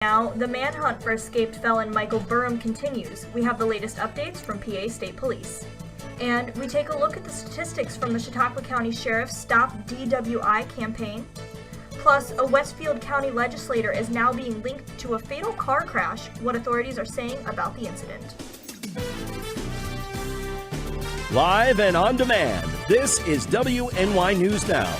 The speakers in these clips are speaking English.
Now, the manhunt for escaped felon Michael Burham continues. We have the latest updates from PA State Police. And we take a look at the statistics from the Chautauqua County Sheriff's Stop DWI campaign. Plus, a Westfield County legislator is now being linked to a fatal car crash, what authorities are saying about the incident. Live and on demand, this is WNY News Now.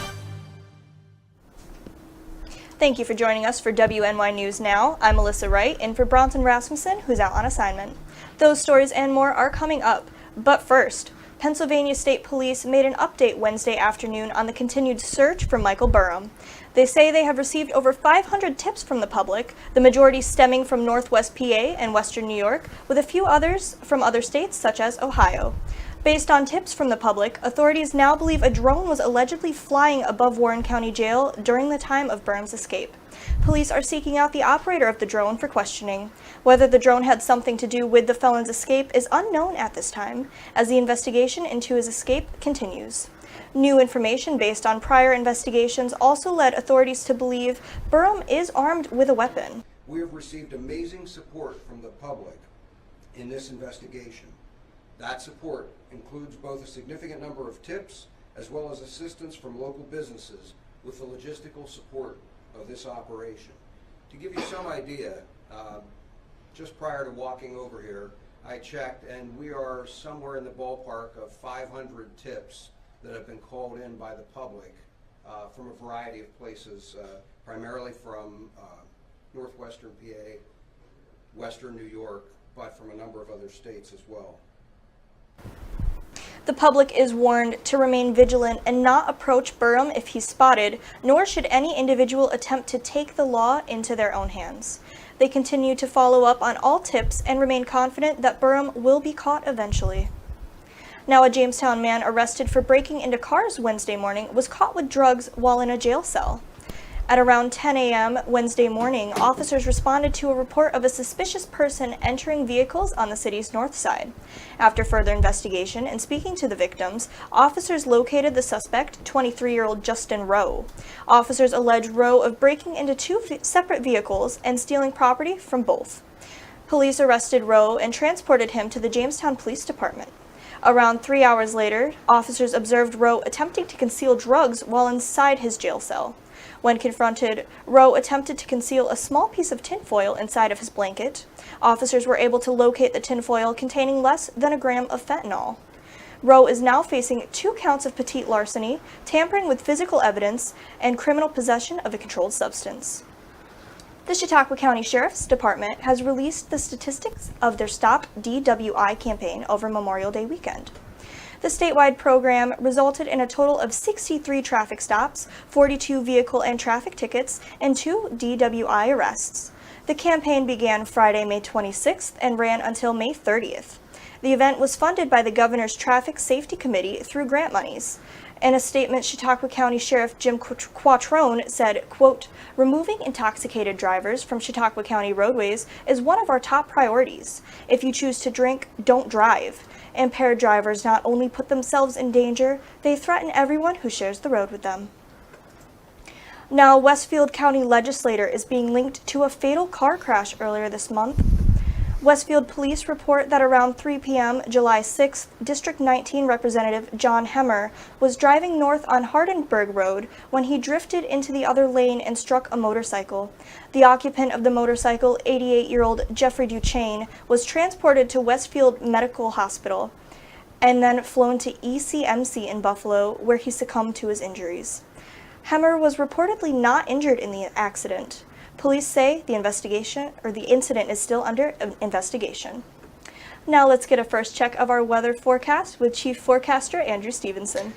Thank you for joining us for WNY News Now. I'm Melissa Wright, in for Bronson Rasmussen, who's out on assignment. Those stories and more are coming up. But first, Pennsylvania State Police made an update Wednesday afternoon on the continued search for Michael Burham. They say they have received over 500 tips from the public, the majority stemming from Northwest PA and Western New York, with a few others from other states such as Ohio. Based on tips from the public, authorities now believe a drone was allegedly flying above Warren County Jail during the time of Burham's escape. Police are seeking out the operator of the drone for questioning. Whether the drone had something to do with the felon's escape is unknown at this time, as the investigation into his escape continues. New information based on prior investigations also led authorities to believe Burham is armed with a weapon. We have received amazing support from the public in this investigation. That support includes both a significant number of tips as well as assistance from local businesses with the logistical support of this operation. To give you some idea, just prior to walking over here, I checked and we are somewhere in the ballpark of 500 tips that have been called in by the public from a variety of places, primarily from northwestern PA, western New York, but from a number of other states as well. The public is warned to remain vigilant and not approach Burham if he's spotted, nor should any individual attempt to take the law into their own hands. They continue to follow up on all tips and remain confident that Burham will be caught eventually. Now, a Jamestown man arrested for breaking into cars Wednesday morning was caught with drugs while in a jail cell. At around 10 a.m. Wednesday morning, officers responded to a report of a suspicious person entering vehicles on the city's north side. After further investigation and speaking to the victims, officers located the suspect, 23-year-old Justin Rowe. Officers allege Rowe of breaking into two separate vehicles and stealing property from both. Police arrested Rowe and transported him to the Jamestown Police Department. Around 3 hours later, officers observed Rowe attempting to conceal drugs while inside his jail cell. When confronted, Rowe attempted to conceal a small piece of tinfoil inside of his blanket. Officers were able to locate the tinfoil containing less than a gram of fentanyl. Rowe is now facing 2 counts of petite larceny, tampering with physical evidence, and criminal possession of a controlled substance. The Chautauqua County Sheriff's Department has released the statistics of their Stop DWI campaign over Memorial Day weekend. The statewide program resulted in a total of 63 traffic stops, 42 vehicle and traffic tickets, and 2 DWI arrests. The campaign began Friday, May 26th and ran until May 30th. The event was funded by the Governor's Traffic Safety Committee through grant monies. In a statement, Chautauqua County Sheriff Jim Quattrone said, quote, "Removing intoxicated drivers from Chautauqua County roadways is one of our top priorities. If you choose to drink, don't drive. Impaired drivers not only put themselves in danger, they threaten everyone who shares the road with them." Now, Westfield County Legislator is being linked to a fatal car crash earlier this month. Westfield police report that around 3 p.m. July 6th, District 19 Representative John Hemmer was driving north on Hardenberg Road when he drifted into the other lane and struck a motorcycle. The occupant of the motorcycle, 88-year-old Jeffrey Duchesne, was transported to Westfield Medical Hospital and then flown to ECMC in Buffalo, where he succumbed to his injuries. Hemmer was reportedly not injured in the accident. Police say the incident is still under investigation. Now let's get a first check of our weather forecast with Chief Forecaster Andrew Stevenson.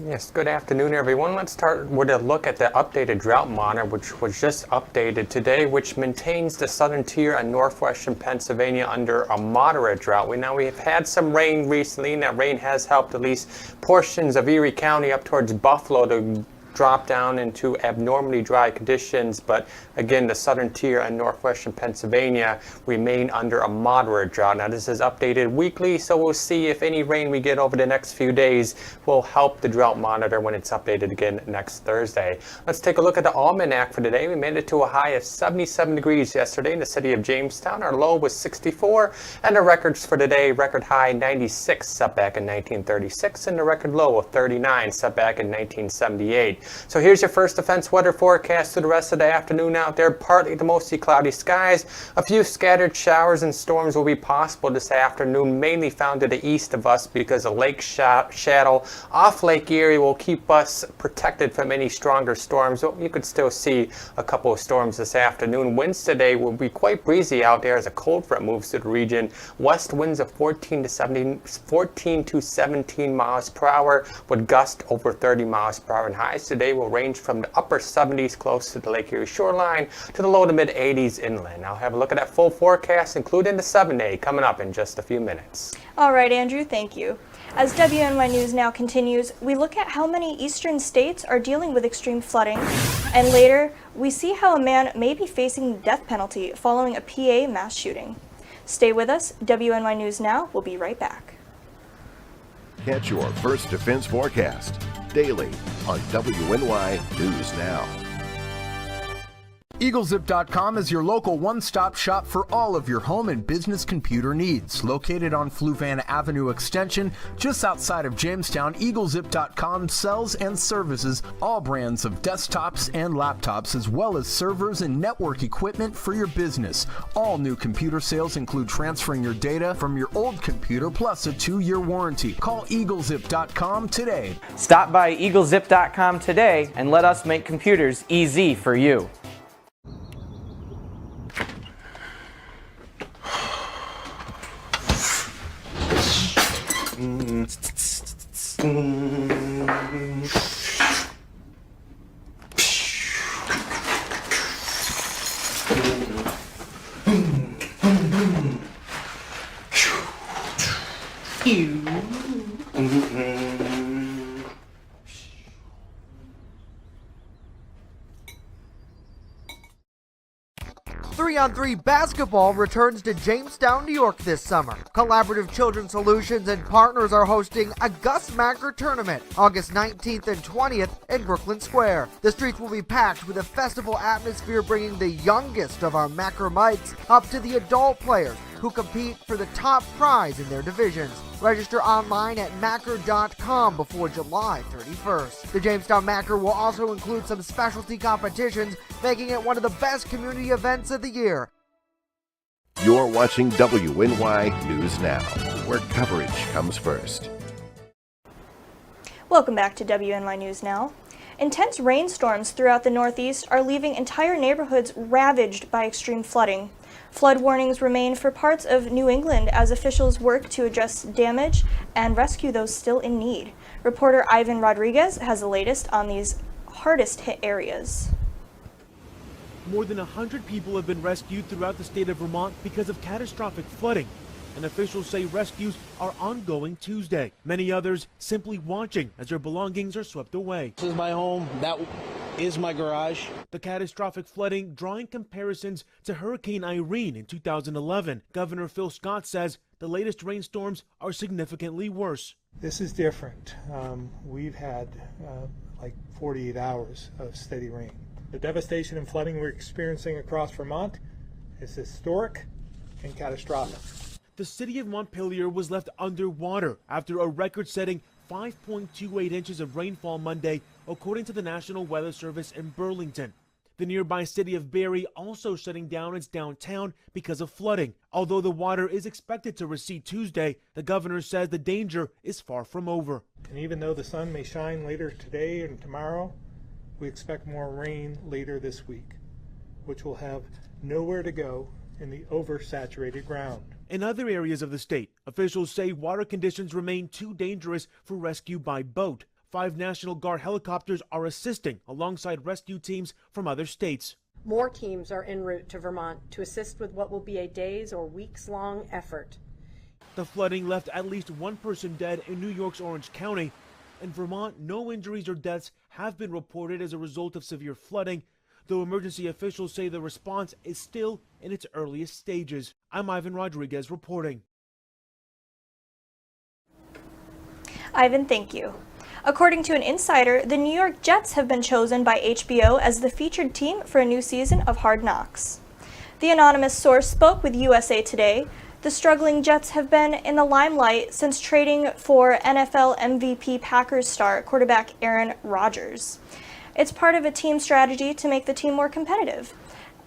Yes, good afternoon, everyone. Let's start with a look at the updated drought monitor, which was just updated today, which maintains the southern tier and northwestern Pennsylvania under a moderate drought. We have had some rain recently, and that rain has helped at least portions of Erie County up towards Buffalo to drop down into abnormally dry conditions, but again, the southern tier and northwestern Pennsylvania remain under a moderate drought. Now, this is updated weekly, so we'll see if any rain we get over the next few days will help the drought monitor when it's updated again next Thursday. Let's take a look at the almanac for today. We made it to a high of 77 degrees yesterday in the city of Jamestown. Our low was 64, and the records for today, record high 96 set back in 1936, and the record low of 39 set back in 1978. So here's your first defense weather forecast for the rest of the afternoon out there. Partly to mostly cloudy skies. A few scattered showers and storms will be possible this afternoon, mainly found to the east of us because a lake shadow off Lake Erie will keep us protected from any stronger storms. You could still see a couple of storms this afternoon. Winds today will be quite breezy out there as a cold front moves to the region. West winds of 14 to 17 miles per hour with gusts over 30 miles per hour. And highs today will range from the upper 70s close to the Lake Erie shoreline to the low to mid 80s inland. I'll have a look at that full forecast, including the 7-day, coming up in just a few minutes. All right, Andrew, thank you. As WNY News Now continues, we look at how many eastern states are dealing with extreme flooding, and later, we see how a man may be facing the death penalty following a PA mass shooting. Stay with us. WNY News Now will be right back. Catch your First Defense forecast daily on WNY News Now. EagleZip.com is your local one-stop shop for all of your home and business computer needs. Located on Fluvan Avenue Extension, just outside of Jamestown, EagleZip.com sells and services all brands of desktops and laptops, as well as servers and network equipment for your business. All new computer sales include transferring your data from your old computer plus a 2-year warranty. Call EagleZip.com today. Stop by EagleZip.com today and let us make computers easy for you. Three-on-three basketball returns to Jamestown, New York this summer. Collaborative Children's Solutions and partners are hosting a Gus Macker tournament August 19th and 20th in Brooklyn Square. The streets will be packed with a festival atmosphere, bringing the youngest of our Mackermites up to the adult players who compete for the top prize in their divisions. Register online at Macker.com before July 31st. The Jamestown Macker will also include some specialty competitions, making it one of the best community events of the year. You're watching WNY News Now, where coverage comes first. Welcome back to WNY News Now. Intense rainstorms throughout the Northeast are leaving entire neighborhoods ravaged by extreme flooding. Flood warnings remain for parts of New England as officials work to address damage and rescue those still in need. Reporter Ivan Rodriguez has the latest on these hardest hit areas. More than 100 people have been rescued throughout the state of Vermont because of catastrophic flooding, and officials say rescues are ongoing Tuesday. Many others simply watching as their belongings are swept away. This is my home. That is my garage. The catastrophic flooding drawing comparisons to Hurricane Irene in 2011. Governor Phil Scott says the latest rainstorms are significantly worse. This is different. We've had like 48 hours of steady rain. The devastation and flooding we're experiencing across Vermont is historic and catastrophic. The city of Montpelier was left underwater after a record-setting 5.28 inches of rainfall Monday, according to the National Weather Service in Burlington. The nearby city of Barrie also shutting down its downtown because of flooding. Although the water is expected to recede Tuesday, the governor says the danger is far from over. And even though the sun may shine later today and tomorrow, we expect more rain later this week, which will have nowhere to go in the oversaturated ground. In other areas of the state, officials say water conditions remain too dangerous for rescue by boat. 5 National Guard helicopters are assisting alongside rescue teams from other states. More teams are en route to Vermont to assist with what will be a days or weeks-long effort. The flooding left at least one person dead in New York's Orange County. In Vermont, no injuries or deaths have been reported as a result of severe flooding, though emergency officials say the response is still in its earliest stages. I'm Ivan Rodriguez reporting. Ivan, thank you. According to an insider, the New York Jets have been chosen by HBO as the featured team for a new season of Hard Knocks. The anonymous source spoke with USA Today. The struggling Jets have been in the limelight since trading for NFL MVP Packers star quarterback Aaron Rodgers. It's part of a team strategy to make the team more competitive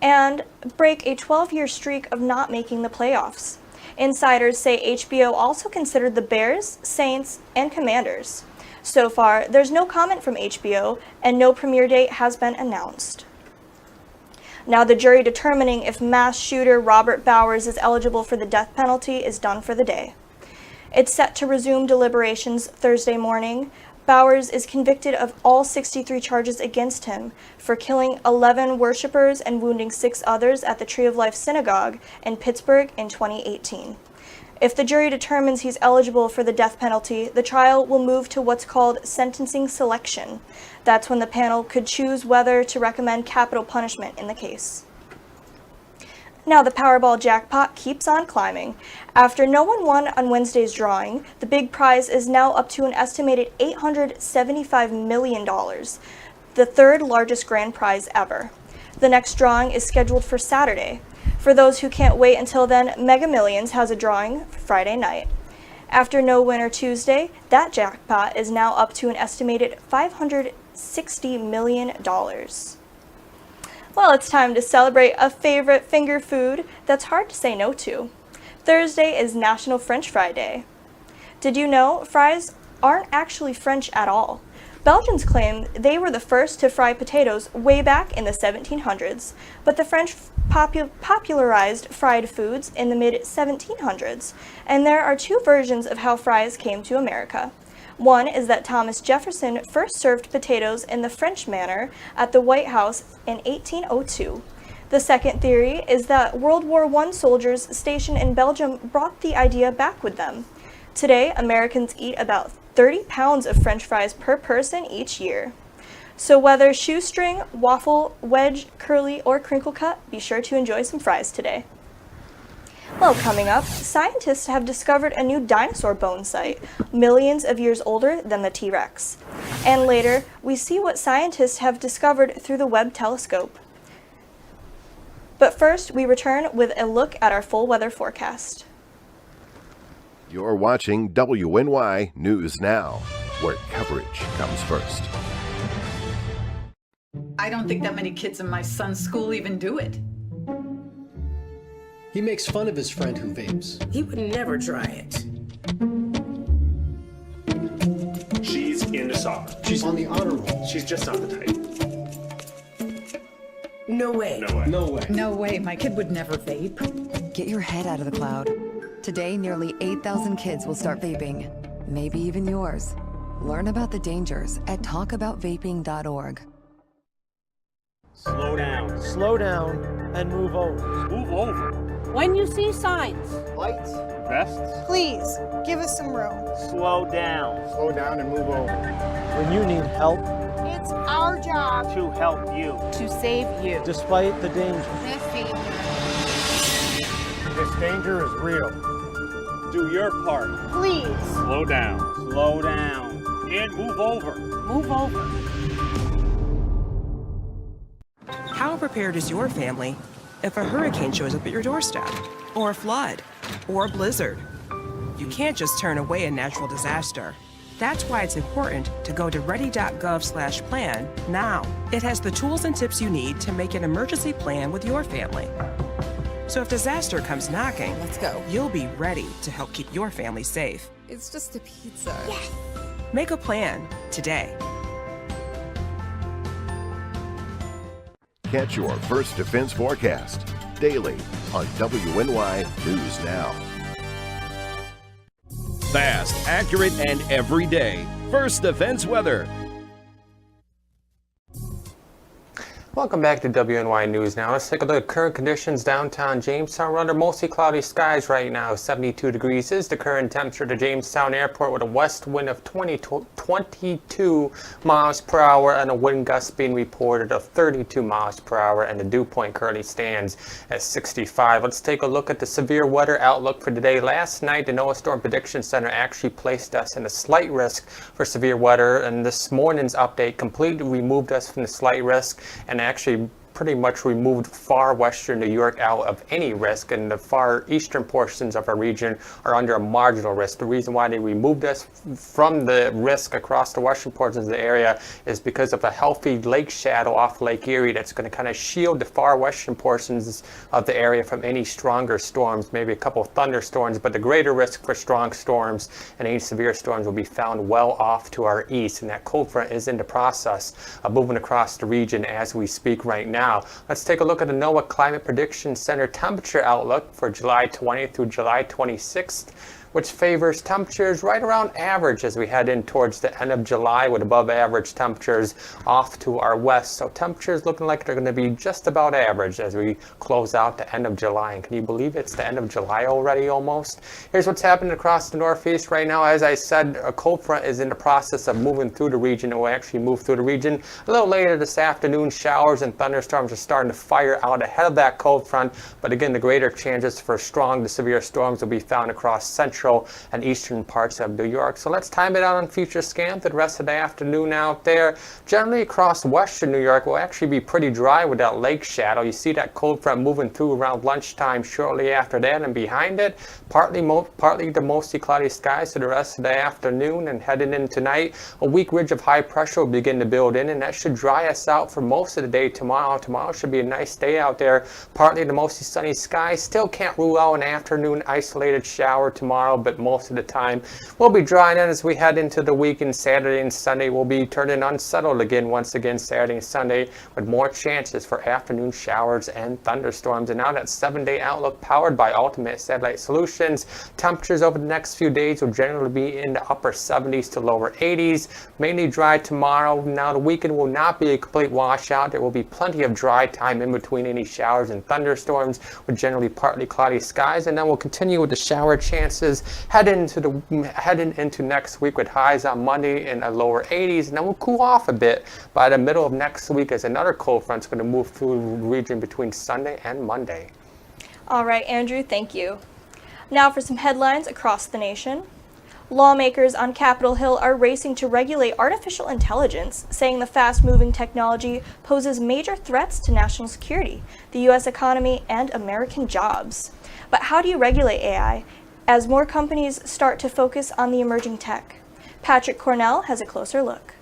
and break a 12-year streak of not making the playoffs. Insiders say HBO also considered the Bears, Saints, and Commanders. So far, there's no comment from HBO, and no premiere date has been announced. Now, the jury determining if mass shooter Robert Bowers is eligible for the death penalty is done for the day. It's set to resume deliberations Thursday morning. Bowers is convicted of all 63 charges against him for killing 11 worshipers and wounding 6 others at the Tree of Life Synagogue in Pittsburgh in 2018. If the jury determines he's eligible for the death penalty, the trial will move to what's called sentencing selection. That's when the panel could choose whether to recommend capital punishment in the case. Now, the Powerball jackpot keeps on climbing. After no one won on Wednesday's drawing, the big prize is now up to an estimated $875 million, the third largest grand prize ever. The next drawing is scheduled for Saturday. For those who can't wait until then, Mega Millions has a drawing for Friday night. After no winner Tuesday, that jackpot is now up to an estimated $560 million. Well, it's time to celebrate a favorite finger food that's hard to say no to. Thursday is National French Fry Day. Did you know fries aren't actually French at all? Belgians claim they were the first to fry potatoes way back in the 1700s, but the French popularized fried foods in the mid-1700s, and there are 2 versions of how fries came to America. One is that Thomas Jefferson first served potatoes in the French manner at the White House in 1802. The second theory is that World War I soldiers stationed in Belgium brought the idea back with them. Today, Americans eat about 30 pounds of French fries per person each year. So whether shoestring, waffle, wedge, curly, or crinkle cut, be sure to enjoy some fries today. Well, coming up, scientists have discovered a new dinosaur bone site, millions of years older than the T-Rex. And later, we see what scientists have discovered through the Webb telescope. But first, we return with a look at our full weather forecast. You're watching WNY News Now, where coverage comes first. I don't think that many kids in my son's school even do it. He makes fun of his friend who vapes. He would never try it. She's into soccer. She's on the honor roll. She's just not the type. No way. No way. No way. No way, my kid would never vape. Get your head out of the cloud. Today, nearly 8,000 kids will start vaping, maybe even yours. Learn about the dangers at talkaboutvaping.org. Slow down, and move over. Move over. When you see signs, Lights. Vests. Please, give us some room. Slow down. Slow down and move over. When you need help, It's our job to help you, to save you. despite the danger. This danger is real. Do your part. Please. Slow down. Slow down, And move over. Move over. How prepared is your family if a hurricane shows up at your doorstep, or a flood, or a blizzard? You can't just turn away a natural disaster. That's why it's important to go to ready.gov/plan now. It has the tools and tips you need to make an emergency plan with your family. So if disaster comes knocking, Let's go. you'll be ready to help keep your family safe. It's just a pizza. Yes. Make a plan today. Catch your First Defense forecast daily on WNY News Now. Fast, accurate, and every day. First Defense weather. Welcome back to WNY News Now. Let's take a look at current conditions downtown Jamestown. We're under mostly cloudy skies right now. 72 degrees is the current temperature to Jamestown Airport with a west wind of 22 miles per hour and a wind gust being reported of 32 miles per hour, and the dew point currently stands at 65. Let's take a look at the severe weather outlook for today. Last night, the NOAA Storm Prediction Center actually placed us in a slight risk for severe weather, and this morning's update completely removed us from the slight risk and actually pretty much removed far western New York out of any risk, and the far eastern portions of our region are under a marginal risk. The reason why they removed us from the risk across the western portions of the area is because of a healthy lake shadow off Lake Erie that's going to kind of shield the far western portions of the area from any stronger storms, maybe a couple of thunderstorms, but the greater risk for strong storms and any severe storms will be found well off to our east, and that cold front is in the process of moving across the region as we speak right now. Let's take a look at the NOAA Climate Prediction Center temperature outlook for July 20th through July 26th, which favors temperatures right around average as we head in towards the end of July with above average temperatures off to our west. So temperatures looking like they're going to be just about average as we close out the end of July. And can you believe it's the end of July already almost? Here's what's happening across the northeast right now. As I said, a cold front is in the process of moving through the region. It will actually move through the region a little later this afternoon. Showers and thunderstorms are starting to fire out ahead of that cold front. But again, the greater chances for strong to severe storms will be found across central and eastern parts of New York. So let's time it out on future scan for the rest of the afternoon out there. Generally across western New York will actually be pretty dry with that lake shadow. You see that cold front moving through around lunchtime shortly after that, and behind it, partly to mostly cloudy skies for the rest of the afternoon, and heading in tonight, a weak ridge of high pressure will begin to build in, and that should dry us out for most of the day tomorrow. Tomorrow should be a nice day out there. Partly to mostly sunny skies. Still can't rule out an afternoon isolated shower tomorrow, but most of the time we'll be drying in as we head into the weekend. Saturday and Sunday will be turning unsettled again once again Saturday and Sunday, with more chances for afternoon showers and thunderstorms. And now that 7-day outlook powered by Ultimate Satellite Solutions, temperatures over the next few days will generally be in the upper 70s to lower 80s. Mainly dry tomorrow. Now the weekend will not be a complete washout. There will be plenty of dry time in between any showers and thunderstorms, with generally partly cloudy skies, and then we'll continue with the shower chances heading into next week with highs on Monday in the lower 80s, and then we'll cool off a bit by the middle of next week as another cold front's going to move through the region between Sunday and Monday. All right, Andrew, thank you. Now for some headlines across the nation. Lawmakers on Capitol Hill are racing to regulate artificial intelligence, saying the fast-moving technology poses major threats to national security, the U.S. economy, and American jobs. But how do you regulate AI as more companies start to focus on the emerging tech? Patrick Cornell has a closer look.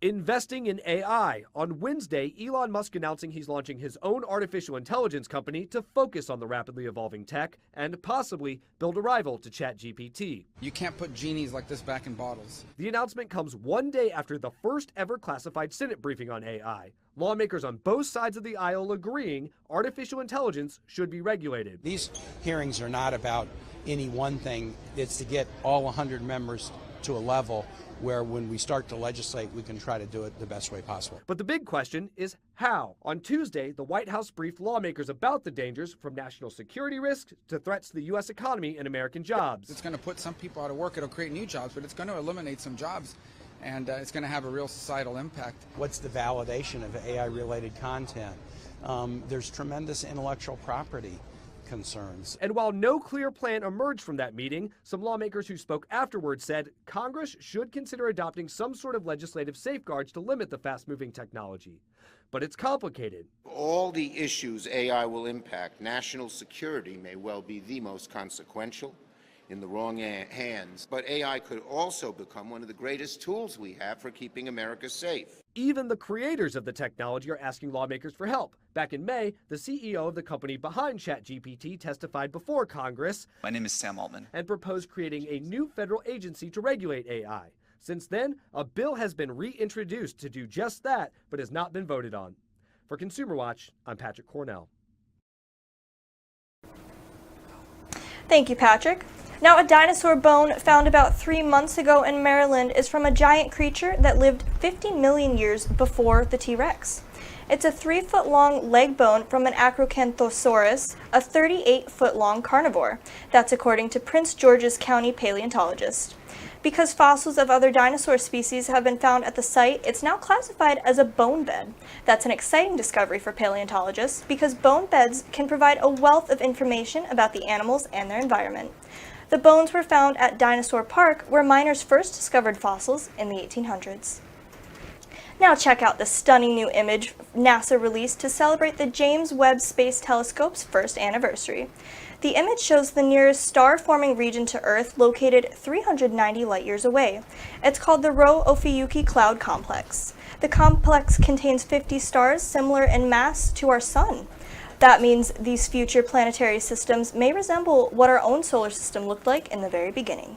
Investing in AI. On Wednesday, Elon Musk announcing he's launching his own artificial intelligence company to focus on the rapidly evolving tech and possibly build a rival to ChatGPT. You can't put genies like this back in bottles. The announcement comes one day after the first ever classified Senate briefing on AI. Lawmakers on both sides of the aisle agreeing artificial intelligence should be regulated. These hearings are not about any one thing. It's to get all 100 members to a level where when we start to legislate, we can try to do it the best way possible. But the big question is how? On Tuesday, the White House briefed lawmakers about the dangers from national security risks to threats to the U.S. economy and American jobs. It's going to put some people out of work. It'll create new jobs, but it's going to eliminate some jobs, and it's going to have a real societal impact. What's the validation of AI-related content? There's tremendous intellectual property concerns. And while no clear plan emerged from that meeting, some lawmakers who spoke afterwards said Congress should consider adopting some sort of legislative safeguards to limit the fast-moving technology. But it's complicated. All the issues AI will impact, national security may well be the most consequential in the wrong hands. But AI could also become one of the greatest tools we have for keeping America safe. Even the creators of the technology are asking lawmakers for help. Back in May, the CEO of the company behind ChatGPT testified before Congress. My name is Sam Altman. And proposed creating a new federal agency to regulate AI. Since then, a bill has been reintroduced to do just that, but has not been voted on. For Consumer Watch, I'm Patrick Cornell. Thank you, Patrick. Now, a dinosaur bone found about 3 months ago in Maryland is from a giant creature that lived 50 million years before the T-Rex. It's a 3-foot-long leg bone from an Acrocanthosaurus, a 38-foot-long carnivore. That's according to Prince George's County paleontologist. Because fossils of other dinosaur species have been found at the site, it's now classified as a bone bed. That's an exciting discovery for paleontologists because bone beds can provide a wealth of information about the animals and their environment. The bones were found at Dinosaur Park, where miners first discovered fossils in the 1800s. Now check out the stunning new image NASA released to celebrate the James Webb Space Telescope's first anniversary. The image shows the nearest star-forming region to Earth located 390 light-years away. It's called the Rho-Ophiuchi Cloud Complex. The complex contains 50 stars similar in mass to our Sun. That means these future planetary systems may resemble what our own solar system looked like in the very beginning.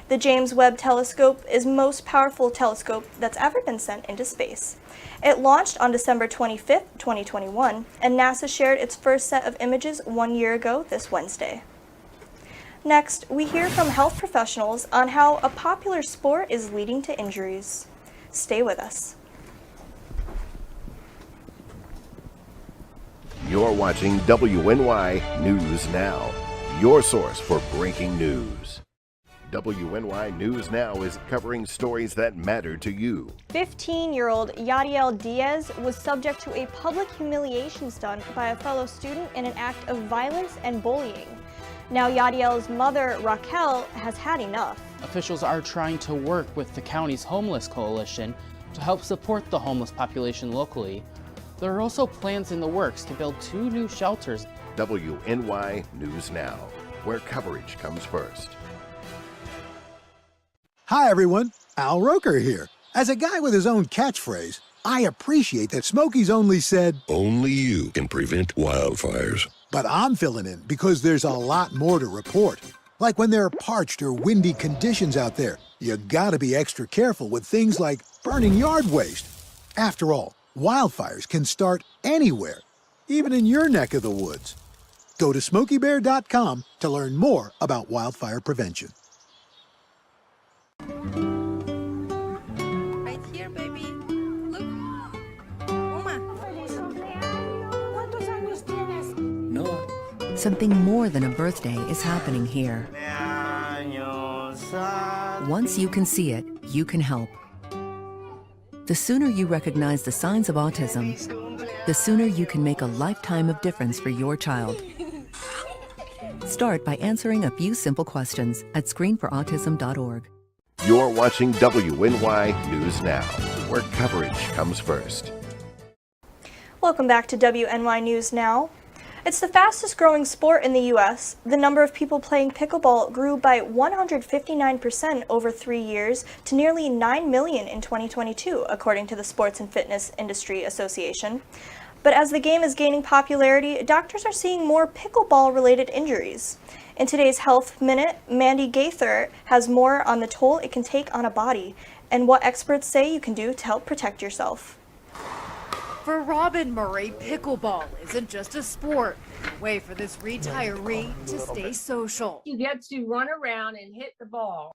The James Webb Telescope is the most powerful telescope that's ever been sent into space. It launched on December 25, 2021, and NASA shared its first set of images 1 year ago this Wednesday. Next, we hear from health professionals on how a popular sport is leading to injuries. Stay with us. You're watching WNY News Now, your source for breaking news. WNY News Now is covering stories that matter to you. 15-year-old Yadiel Diaz was subject to a public humiliation stunt by a fellow student in an act of violence and bullying. Now Yadiel's mother, Raquel, has had enough. Officials are trying to work with the county's homeless coalition to help support the homeless population locally. There are also plans in the works to build 2 new shelters. WNY News Now, where coverage comes first. Hi everyone, Al Roker here. As a guy with his own catchphrase, I appreciate that Smokey's only said, "Only you can prevent wildfires." But I'm filling in because there's a lot more to report. Like when there are parched or windy conditions out there, you gotta be extra careful with things like burning yard waste. After all, wildfires can start anywhere, even in your neck of the woods. Go to SmokeyBear.com to learn more about wildfire prevention. Right here, baby. Look. Uma. Something more than a birthday is happening here. Once you can see it, you can help. The sooner you recognize the signs of autism, the sooner you can make a lifetime of difference for your child. Start by answering a few simple questions at screenforautism.org. You're watching WNY News Now, where coverage comes first. Welcome back to WNY News Now. It's the fastest growing sport in the U.S. The number of people playing pickleball grew by 159% over 3 years to nearly 9 million in 2022, according to the Sports and Fitness Industry Association. But as the game is gaining popularity, doctors are seeing more pickleball-related injuries. In today's Health Minute, Mandy Gaither has more on the toll it can take on a body and what experts say you can do to help protect yourself. For Robin Murray, pickleball isn't just a sport, a way for this retiree to stay social. You get to run around and hit the ball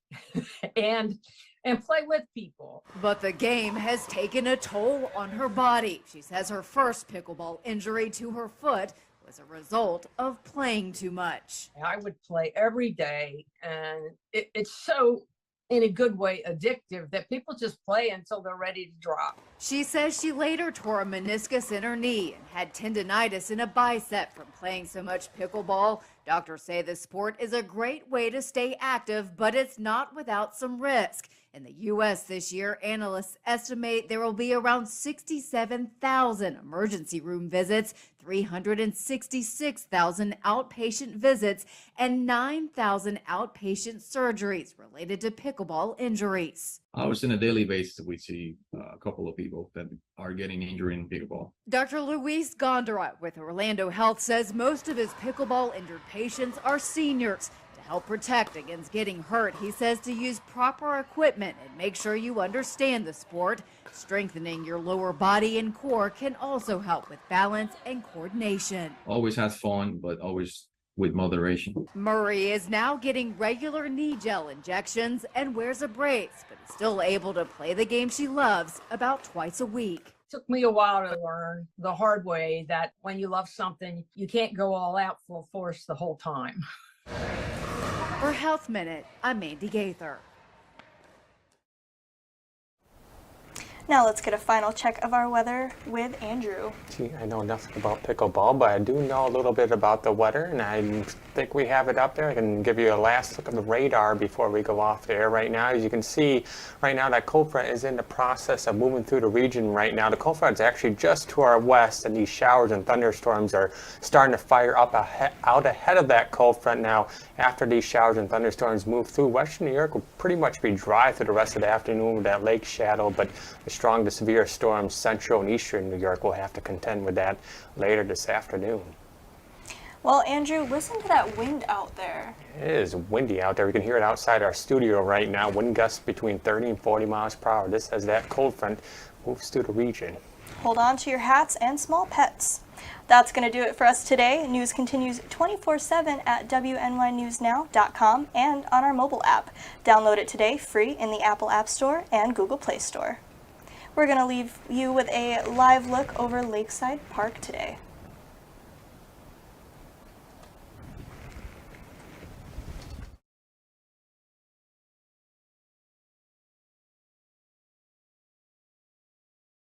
and play with people. But the game has taken a toll on her body. She says her first pickleball injury to her foot was a result of playing too much. I would play every day, and it's so, in a good way, addictive that people just play until they're ready to drop. She says she later tore a meniscus in her knee and had tendonitis in a bicep from playing so much pickleball. Doctors say the sport is a great way to stay active, but it's not without some risk. In the U.S. this year, analysts estimate there will be around 67,000 emergency room visits, 366,000 outpatient visits, and 9,000 outpatient surgeries related to pickleball injuries. On a daily basis, we see a couple of people that are getting injured in pickleball. Dr. Luis Gondara with Orlando Health says most of his pickleball injured patients are seniors. To help protect against getting hurt, he says to use proper equipment and make sure you understand the sport. Strengthening your lower body and core can also help with balance and coordination. Always has fun, but always with moderation. Murray is now getting regular knee gel injections and wears a brace, but is still able to play the game she loves about twice a week. Took me a while to learn the hard way that when you love something, you can't go all out full force the whole time. For Health Minute, I'm Mandy Gaither. Now let's get a final check of our weather with Andrew. Gee, I know nothing about pickleball, but I do know a little bit about the weather, and I think we have it up there. I can give you a last look at the radar before we go off the air right now. As you can see, right now that cold front is in the process of moving through the region right now. The cold front is actually just to our west, and these showers and thunderstorms are starting to fire up out ahead of that cold front now. After these showers and thunderstorms move through, western New York will pretty much be dry through the rest of the afternoon with that lake shadow, but the strong to severe storms central and eastern New York will have to contend with that later this afternoon. Well, Andrew, listen to that wind out there. It is windy out there. We can hear it outside our studio right now. Wind gusts between 30 and 40 miles per hour. This as that cold front moves through the region. Hold on to your hats and small pets. That's going to do it for us today. News continues 24/7 at WNYNewsNow.com and on our mobile app. Download it today free in the Apple App Store and Google Play Store. We're going to leave you with a live look over Lakeside Park today.